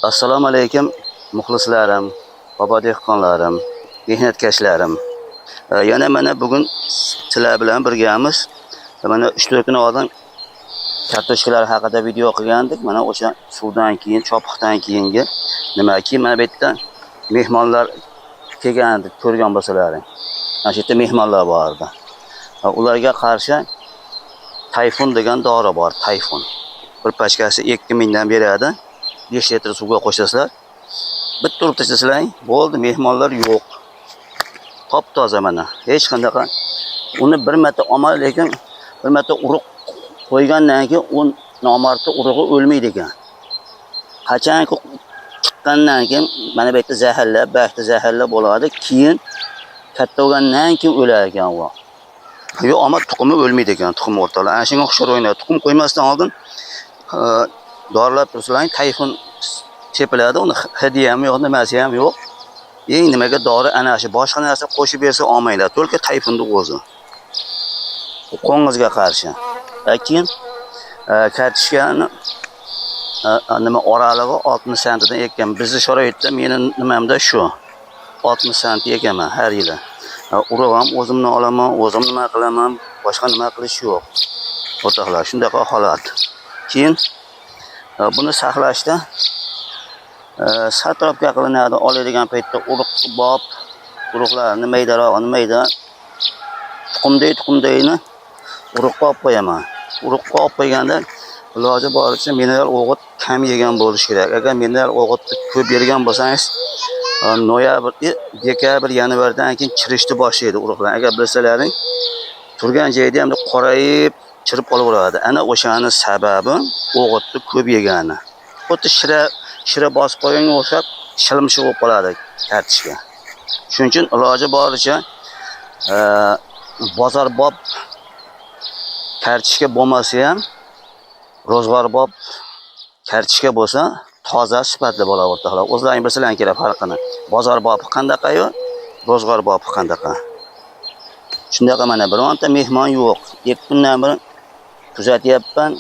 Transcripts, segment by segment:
Assalomu alaykum muxlislarim, bobo dehqonlarim, mehnatkashlarim. Yana mana bugun sizlar bilan birgamiz. Mana 3-4 kun oldin kartoshkalar haqida video qilgandik. Mana o'sha suvdan keyin, chopiqdan keyingi nimaki mana bu yerda mehmonlar kelgandi, ko'rgan bo'lsalaring. Mana shu yerda mehmonlar bor edi. Ularga qarshi Tayfun degan dori bor, Tayfun. Bir pachkasi 2000 dan beradi. 5 litr suvga qo'shasizlar. Bitta urib tashlasizlar, bo'ldi, mehmonlar yo'q. Top toza mana. Hech qanday uni bir marta olmay, lekin bir marta urug' qo'ygandan keyin u nomardni urug'i o'lmaydi ekan. Qachon chiqqandan keyin mana bu yerda zaharlab, baxtda zaharlab bo'ladi, keyin katta bo'lgandan keyin o'lar ekan u. Yo'q, ammo tuxumi o'lmaydi ekan, tuxum o'rtalar. Ana shunga o'xshar o'ynaydi. Tuxum qo'ymasdan oldin dorilar tursalar, Tayfun chepiladi, uni hidi ham yo'q, nimasi ham yo'q. Eng nimaga dori ana shu, boshqa narsa qo'shib bersa olmaylar. To'lka Tayfunning o'zi. Qo'ng'izga qarshi. Keyin kartoshkani nima oralig'i 60 sentdan ekkan. Bizning sharoitda meni nimamda shu. 60 sent ekaman har yili. Urug' ham o'zimni olaman, o'zim nima qilaman, boshqa nima qilish yo'q. O'rtoqlar, shunaqa holat. Keyin buni saqlashda satrofga qilinadi. Oladigan paytda urug'larni mayda tuxumdayni urug'ga olib qo'yaman. Urug'ga olib qo'yganda iloji boricha mineral o'g'it kam yegan bo'lish kerak. Agar mineral o'g'itni ko'p bergan bo'lsangiz, noyabr, dekabr, yanvardan keyin chirishni boshlaydi urug'lar. Agar bilsalaring, turgan joyda ham qorayib, chirib qolaveradi. Ana o'shani sababi o'g'itni ko'p yegani. Xuddi shira bosib qo'yganga o'xshab shilmishi bo'lib qoladi kartoshka. Shuning uchun iloji boricha bozorbob kartoshka bo'lmasa ham ro'zg'orbob kartoshka bo'lsa toza, sifatli bo'ladi o'rtoqlar. O'zlaring bilsalaring kerak farqini. Bozorbob qandaqa-yu, ro'zg'orbob qandaqa. Shundaqa mana bironta mehmon yo'q. 2 kundan beri kuzatyapman.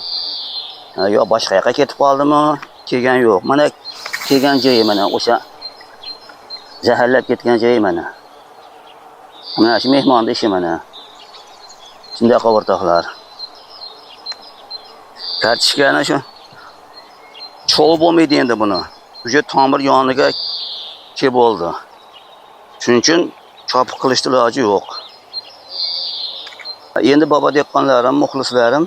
Yo boshqa yoqqa ketib qoldimi? Kelgan yo'q. Mana kelgan joyi mana o'sha zaharlab ketgan joyi mana. Mana shu mehmonning ishi mana. Shundaqa o'rtoqlar. Kartoshkani shu cho'g' bo'lmaydi endi buni. O'sha tomir yoniga kelib bo'ldi. Shuning uchun chopiq qilishni iloji yo'q. Endi bobo dehqonlarim, muxlislarim,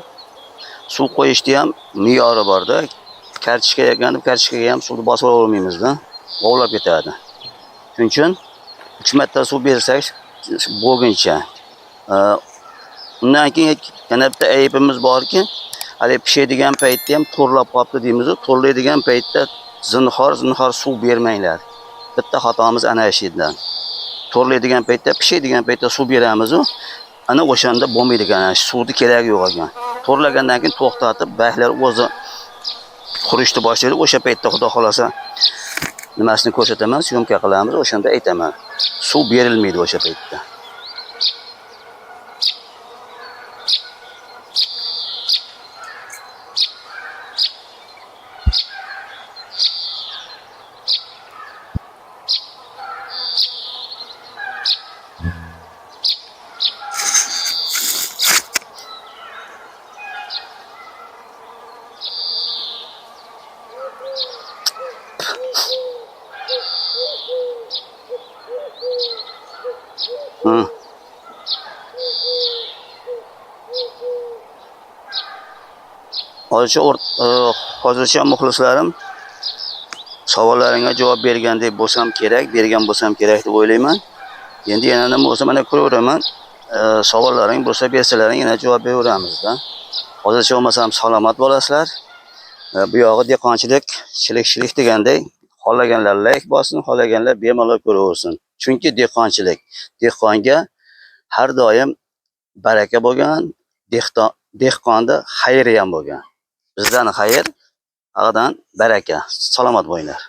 suv qo'yishda ham me'yori bor-da. Kartoshka ekanda kartoshkaga ham suvni bosib olmaymiz-da. G'ovlab ketadi. Shuning uchun 3 marta suv bersak bo'lguncha. Undan keyin yana bitta aybimiz borki, hali pishadigan paytda ham to'rlab qolibdi deymiz. To'rlaydigan paytda zinhor suv bermanglar. Bitta xatomiz ana shudan. To'rlaydigan paytda, pishadigan paytda suv beramiz-ku. Ana o'shanda bo'lmaydi ekan, suvni keragi yo'q ekan. To'rlagandan keyin to'xtatib, baxtlar o'zi qurishni boshlaydi. O'sha paytda xudo xolasa nimasini ko'rsataman, syomka qilamiz, o'shanda aytaman. Suv berilmaydi o'sha paytda. Hozircha muxlislarim, savollaringga javob bergan deb bo'lsam kerak, bergan bo'lsam kerak deb o'ylayman. Endi yana nima bo'lsa mana ko'raveraman. Savollaring bo'lsa bersalaring yana javob beraveramiz-da. Hozircha bo'lmasam salomat bo'lasizlar. Bu yog'i dehqonchilik, chilik deganday, xohlaganlar like bosin, xohlaganlar bemalol ko'raversin. Chunki dehqonchilik, dehqonga har doim baraka bo'lgan, dehqonda xayr ham bo'lgan. Bizdan xayr, ag'dan baraka. Salomat bo'linglar.